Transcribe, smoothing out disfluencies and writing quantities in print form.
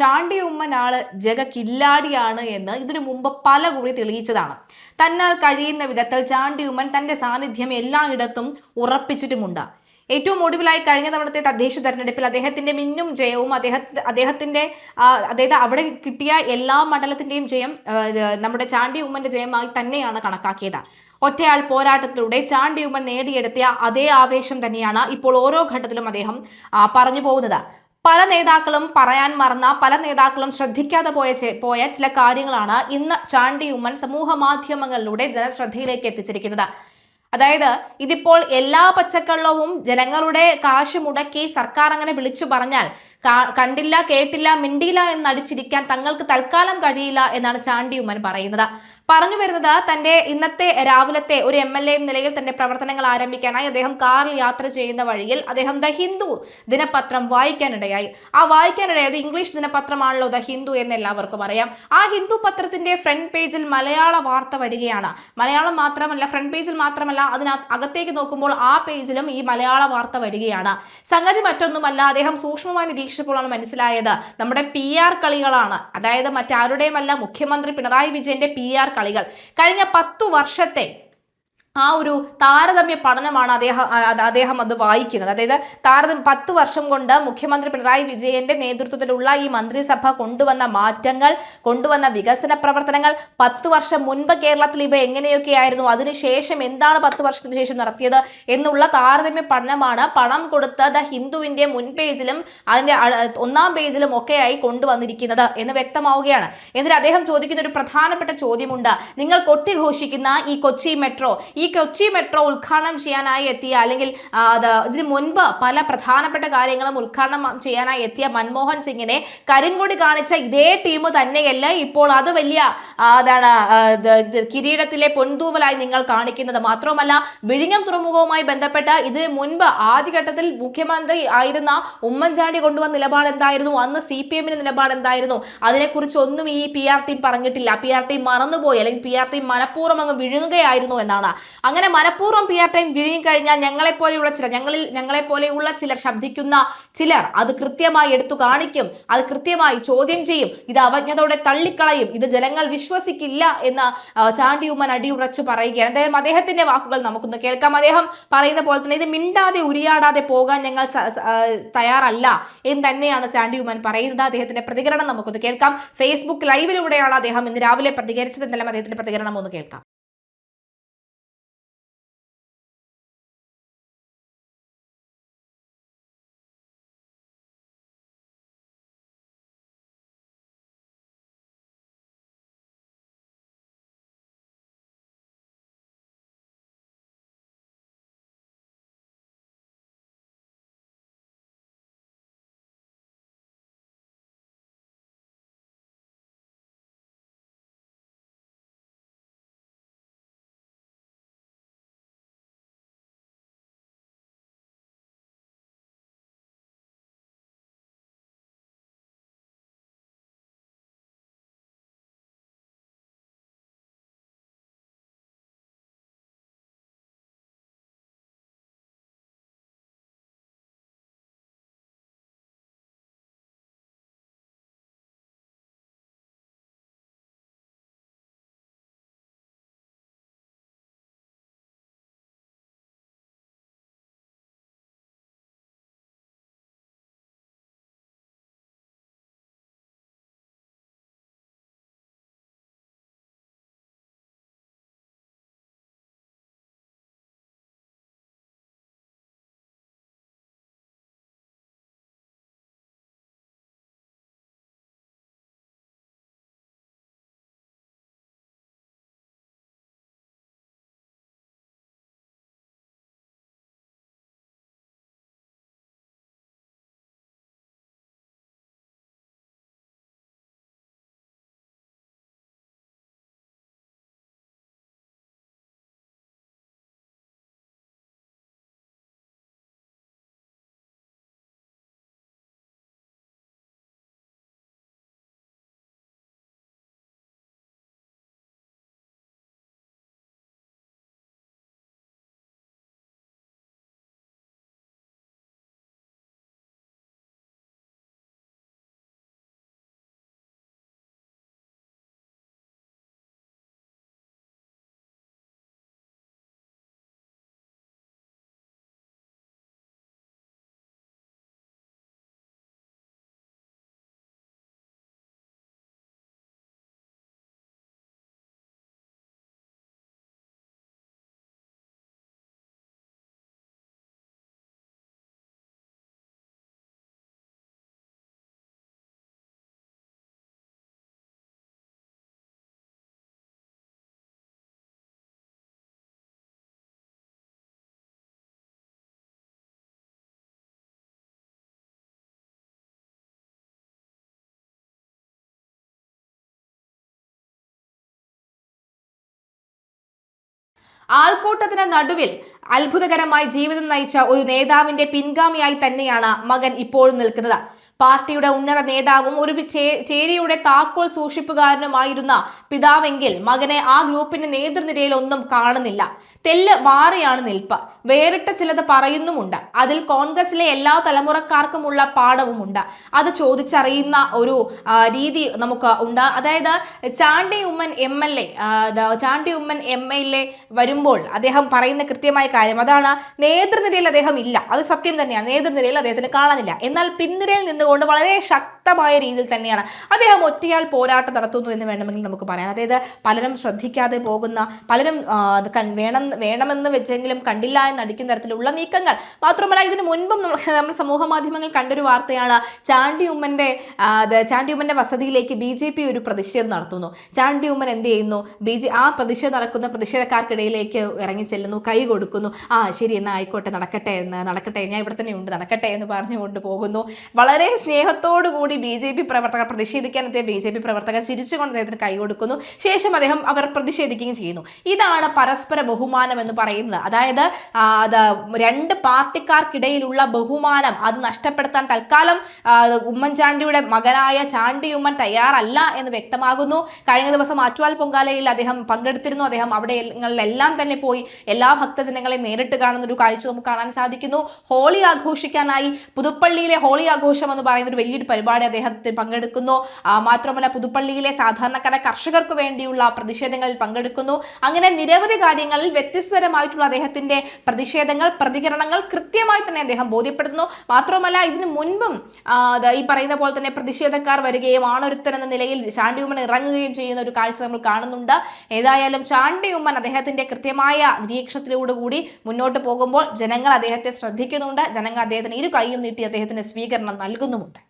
ചാണ്ടി ഉമ്മനാള് ജഗ കില്ലാടിയാണ് എന്ന് ഇതിനു മുമ്പ് പല കുറി തെളിയിച്ചതാണ്. തന്നാൽ കഴിയുന്ന വിധത്തിൽ ചാണ്ടി ഉമ്മൻ തന്റെ സാന്നിധ്യം എല്ലായിടത്തും ഉറപ്പിച്ചിട്ടുമുണ്ട്. ഏറ്റവും ഒടുവിലായി കഴിഞ്ഞ തവണത്തെ തദ്ദേശ തെരഞ്ഞെടുപ്പിൽ അദ്ദേഹത്തിന്റെ മിന്നും ജയവും അദ്ദേഹത്തിന്റെ അതായത് അവിടെ കിട്ടിയ എല്ലാ മണ്ഡലത്തിന്റെയും ജയം നമ്മുടെ ചാണ്ടി ഉമ്മന്റെ ജയമായി തന്നെയാണ് കണക്കാക്കിയത്. ഒറ്റയാൾ പോരാട്ടത്തിലൂടെ ചാണ്ടി ഉമ്മൻ നേടിയെടുത്തിയ അതേ ആവേശം തന്നെയാണ് ഇപ്പോൾ ഓരോ ഘട്ടത്തിലും അദ്ദേഹം പറഞ്ഞു പോകുന്നത്. പല നേതാക്കളും പറയാൻ മറന്ന, പല നേതാക്കളും ശ്രദ്ധിക്കാതെ പോയ ചില കാര്യങ്ങളാണ് ഇന്ന് ചാണ്ടി ഉമ്മൻ സമൂഹ മാധ്യമങ്ങളിലൂടെ ജനശ്രദ്ധയിലേക്ക് എത്തിച്ചിരിക്കുന്നത്. അതായത് ഇതിപ്പോൾ എല്ലാ പച്ചക്കള്ളവും ജനങ്ങളുടെ കാശ് മുടക്കി സർക്കാർ അങ്ങനെ വിളിച്ചു പറഞ്ഞാൽ കണ്ടില്ല, കേട്ടില്ല, മിണ്ടിയില്ല എന്നടിച്ചിരിക്കാൻ തങ്ങൾക്ക് തൽക്കാലം കഴിയില്ല എന്നാണ് ചാണ്ടി ഉമ്മൻ പറയുന്നത്. പറഞ്ഞു വരുന്നത് തന്റെ ഇന്നത്തെ രാവിലത്തെ ഒരു MLA നിലയിൽ തന്റെ പ്രവർത്തനങ്ങൾ ആരംഭിക്കാനായി അദ്ദേഹം കാറിൽ യാത്ര ചെയ്യുന്ന വഴിയിൽ അദ്ദേഹം ദ ഹിന്ദു ദിനപത്രം വായിക്കാനിടയായി. ആ വായിക്കാനിടയായത് ഇംഗ്ലീഷ് ദിനപത്രമാണല്ലോ ദ ഹിന്ദു എന്ന് എല്ലാവർക്കും അറിയാം. ആ ഹിന്ദു പത്രത്തിന്റെ ഫ്രണ്ട് പേജിൽ മലയാള വാർത്ത വരികയാണ്. മലയാളം മാത്രമല്ല, ഫ്രണ്ട് പേജിൽ മാത്രമല്ല, അകത്തേക്ക് നോക്കുമ്പോൾ ആ പേജിലും ഈ മലയാള വാർത്ത വരികയാണ്. സംഗതി മറ്റൊന്നുമല്ല, അദ്ദേഹം സൂക്ഷ്മമായി നിരീക്ഷിച്ചപ്പോഴാണ് മനസ്സിലായത് നമ്മുടെ PR കളികളാണ്. അതായത് മറ്റാരുടെയുമല്ല, മുഖ്യമന്ത്രി പിണറായി വിജയന്റെ PR കളികൾ. കഴിഞ്ഞ 10 വർഷത്തെ ആ ഒരു താരതമ്യ പഠനമാണ് അദ്ദേഹം അത് വായിക്കുന്നത്. അതായത് 10 വർഷം കൊണ്ട് മുഖ്യമന്ത്രി പിണറായി വിജയന്റെ നേതൃത്വത്തിലുള്ള ഈ മന്ത്രിസഭ കൊണ്ടുവന്ന മാറ്റങ്ങൾ, കൊണ്ടുവന്ന വികസന പ്രവർത്തനങ്ങൾ, 10 വർഷം മുൻപ് കേരളത്തിൽ ഇവ എങ്ങനെയൊക്കെയായിരുന്നു, അതിനുശേഷം എന്താണ് 10 വർഷത്തിന് ശേഷം നടത്തിയത് എന്നുള്ള താരതമ്യ പഠനമാണ് പണം കൊടുത്ത ദ ഹിന്ദുവിന്റെ മുൻ പേജിലും അതിന്റെ 1ാം പേജിലും ഒക്കെയായി കൊണ്ടുവന്നിരിക്കുന്നത് എന്ന് വ്യക്തമാവുകയാണ്. എന്നിട്ട് അദ്ദേഹം ചോദിക്കുന്ന ഒരു പ്രധാനപ്പെട്ട ചോദ്യമുണ്ട്. നിങ്ങൾ കൊട്ടിഘോഷിക്കുന്ന ഈ കൊച്ചി മെട്രോ ഉദ്ഘാടനം ചെയ്യാനായി എത്തിയ, അല്ലെങ്കിൽ ഇതിനു മുൻപ് പല പ്രധാനപ്പെട്ട കാര്യങ്ങളും ഉദ്ഘാടനം ചെയ്യാനായി എത്തിയ മൻമോഹൻ സിംഗിനെ കരിങ്കൊടി കാണിച്ച ഇതേ ടീം തന്നെയല്ല ഇപ്പോൾ അത് വലിയ കിരീടത്തിലെ പൊൻതൂവലായി നിങ്ങൾ കാണിക്കുന്നത്. മാത്രമല്ല, വിഴിഞ്ഞം തുറമുഖവുമായി ബന്ധപ്പെട്ട് ഇതിനു മുൻപ് ആദ്യഘട്ടത്തിൽ മുഖ്യമന്ത്രി ആയിരുന്ന ഉമ്മൻചാണ്ടി കൊണ്ടുവന്ന നിലപാട് എന്തായിരുന്നു, അന്ന് CPM-ന്റെ നിലപാട് എന്തായിരുന്നു, അതിനെക്കുറിച്ച് ഒന്നും ഈ PR ടീം പറഞ്ഞിട്ടില്ല. PR ടീം മറന്നുപോയി, അല്ലെങ്കിൽ PR ടീം മനഃപൂർവ്വം അങ്ങ് വിഴുങ്ങുകയായിരുന്നു എന്നാണ്. അങ്ങനെ മനഃപൂർവ്വം PR ടീം വിഴുങ്ങിക്കഴിഞ്ഞാൽ ഞങ്ങളെപ്പോലെയുള്ള ചിലർ, ശബ്ദിക്കുന്ന ചിലർ അത് കൃത്യമായി എടുത്തു കാണിക്കും, അത് കൃത്യമായി ചോദ്യം ചെയ്യും, ഇത് അവജ്ഞതയോടെ തള്ളിക്കളയും, ഇത് ജനങ്ങൾ വിശ്വസിക്കില്ല എന്ന് ചാണ്ടി ഉമ്മൻ അടിയുറച്ചു പറയുകയാണ്. അദ്ദേഹത്തിന്റെ വാക്കുകൾ നമുക്കൊന്ന് കേൾക്കാം. അദ്ദേഹം പറയുന്ന പോലെ തന്നെ ഇത് മിണ്ടാതെ ഉരിയാടാതെ പോകാൻ ഞങ്ങൾ തയ്യാറല്ല എന്ന് തന്നെയാണ് ചാണ്ടി ഉമ്മൻ പറയുന്നത്. അദ്ദേഹത്തിന്റെ പ്രതികരണം നമുക്കൊന്ന് കേൾക്കാം. ഫേസ്ബുക്ക് ലൈവിലൂടെയാണ് അദ്ദേഹം ഇന്ന് രാവിലെ പ്രതികരിച്ചത്. എന്നാലും അദ്ദേഹത്തിന്റെ പ്രതികരണം ഒന്ന് കേൾക്കാം. ആൾക്കൂട്ടത്തിന് നടുവിൽ അത്ഭുതകരമായി ജീവിതം നയിച്ച ഒരു നേതാവിന്റെ പിൻഗാമിയായി തന്നെയാണ് മകൻ ഇപ്പോഴും നിൽക്കുന്നത്. പാർട്ടിയുടെ ഉന്നത നേതാവും ഒരു ചേരിയുടെ താക്കോൽ സൂക്ഷിപ്പുകാരനുമായിരുന്ന പിതാവെങ്കിൽ മകനെ ആ ഗ്രൂപ്പിന്റെ നേതൃനിരയിൽ ഒന്നും കാണുന്നില്ല. തെല്ല് മാറിയാണ് നിൽപ്പ്. വേറിട്ട ചിലത് പറയുന്നുമുണ്ട്. അതിൽ കോൺഗ്രസിലെ എല്ലാ തലമുറക്കാർക്കുമുള്ള പാഠവുമുണ്ട്. അത് ചോദിച്ചറിയുന്ന ഒരു രീതി നമുക്ക് ഉണ്ട്. അതായത് Chandy Oommen M L A വരുമ്പോൾ അദ്ദേഹം പറയുന്ന കൃത്യമായ കാര്യം അതാണ്. നേതൃനിരയിൽ അദ്ദേഹം ഇല്ല, അത് സത്യം തന്നെയാണ്. നേതൃനിരയിൽ അദ്ദേഹത്തിന് കാണാനില്ല. എന്നാൽ പിൻനിരയിൽ നിന്നുകൊണ്ട് വളരെ ശക്തമായ രീതിയിൽ തന്നെയാണ് അദ്ദേഹം ഒറ്റയാൾ പോരാട്ടം നടത്തുന്നു എന്ന് വേണമെങ്കിൽ നമുക്ക് പറയാം. അതായത് പലരും ശ്രദ്ധിക്കാതെ പോകുന്ന, പലരും വേണമെന്ന് വെച്ചെങ്കിലും കണ്ടില്ല എന്ന് അടിക്കുന്ന തരത്തിലുള്ള നീക്കങ്ങൾ. മാത്രമല്ല ഇതിന് മുൻപും നമ്മൾ സമൂഹ മാധ്യമങ്ങളിൽ കണ്ടൊരു വാർത്തയാണ്, ചാണ്ടി ഉമ്മന്റെ വസതിയിലേക്ക് BJP ഒരു പ്രതിഷേധം നടത്തുന്നു. ചാണ്ടി ഉമ്മൻ എന്ത് ചെയ്യുന്നു? ആ പ്രതിഷേധം നടക്കുന്ന പ്രതിഷേധക്കാർക്കിടയിലേക്ക് ഇറങ്ങി ചെല്ലുന്നു, കൈ കൊടുക്കുന്നു. ശരി, എന്നാൽ ആയിക്കോട്ടെ, നടക്കട്ടെ, ഞാൻ ഇവിടെ തന്നെ ഉണ്ട്, നടക്കട്ടെ എന്ന് പറഞ്ഞുകൊണ്ട് പോകുന്നു. വളരെ സ്നേഹത്തോടു കൂടി BJP പ്രവർത്തകർ, പ്രതിഷേധിക്കാനെത്തിയ BJP പ്രവർത്തകർ ചിരിച്ചുകൊണ്ട് അദ്ദേഹത്തിന് കൈ കൊടുക്കുന്നു. ശേഷം അവർ പ്രതിഷേധിക്കുകയും ചെയ്യുന്നു. ഇതാണ് പരസ്പര ബഹുമാനം എന്ന് പറയുന്നത്. അതായത് രണ്ട് പാർട്ടിക്കാർക്കിടയിലുള്ള ബഹുമാനം അത് നഷ്ടപ്പെടുത്താൻ തൽക്കാലം ഉമ്മൻചാണ്ടിയുടെ മകനായ ചാണ്ടി ഉമ്മൻ തയ്യാറല്ല എന്ന് വ്യക്തമാകുന്നു. കഴിഞ്ഞ ദിവസം ആറ്റുവാൽ പൊങ്കാലയിൽ അദ്ദേഹം പങ്കെടുത്തിരുന്നു. അദ്ദേഹം അവിടെയെല്ലാം തന്നെ പോയി എല്ലാ ഭക്തജനങ്ങളെ നേരിട്ട് കാണുന്ന ഒരു കാഴ്ച നമുക്ക് കാണാൻ സാധിക്കുന്നു. ഹോളി ആഘോഷിക്കാനായി പുതുപ്പള്ളിയിലെ ഹോളി ആഘോഷം എന്ന് പറയുന്ന ഒരു വലിയൊരു പരിപാടി അദ്ദേഹത്തിൽ പങ്കെടുക്കുന്നു. മാത്രമല്ല പുതുപ്പള്ളിയിലെ സാധാരണക്കാരായ കർഷകർക്ക് വേണ്ടിയുള്ള പ്രതിഷേധങ്ങളിൽ പങ്കെടുക്കുന്നു. അങ്ങനെ നിരവധി കാര്യങ്ങളിൽ വ്യത്യസ്തരമായിട്ടുള്ള അദ്ദേഹത്തിന്റെ പ്രതികരണങ്ങൾ കൃത്യമായി തന്നെ അദ്ദേഹം ബോധ്യപ്പെടുത്തുന്നു. മാത്രമല്ല ഇതിനു മുൻപും ഈ പറയുന്ന പോലെ തന്നെ പ്രതിഷേധക്കാർ വരികയും ആണൊരുത്തൻ എന്ന നിലയിൽ ചാണ്ടി ഉമ്മൻ ഇറങ്ങുകയും ചെയ്യുന്ന ഒരു കാഴ്ച നമ്മൾ കാണുന്നുണ്ട്. ഏതായാലും ചാണ്ടി ഉമ്മൻ അദ്ദേഹത്തിന്റെ കൃത്യമായ നിരീക്ഷണത്തിലൂടെ കൂടി മുന്നോട്ട് പോകുമ്പോൾ ജനങ്ങൾ അദ്ദേഹത്തെ ശ്രദ്ധിക്കുന്നുണ്ട്. ജനങ്ങൾ അദ്ദേഹത്തിന് ഇരു കൈയും നീട്ടി അദ്ദേഹത്തിന് സ്വീകരണം നൽകുന്നുമുണ്ട്.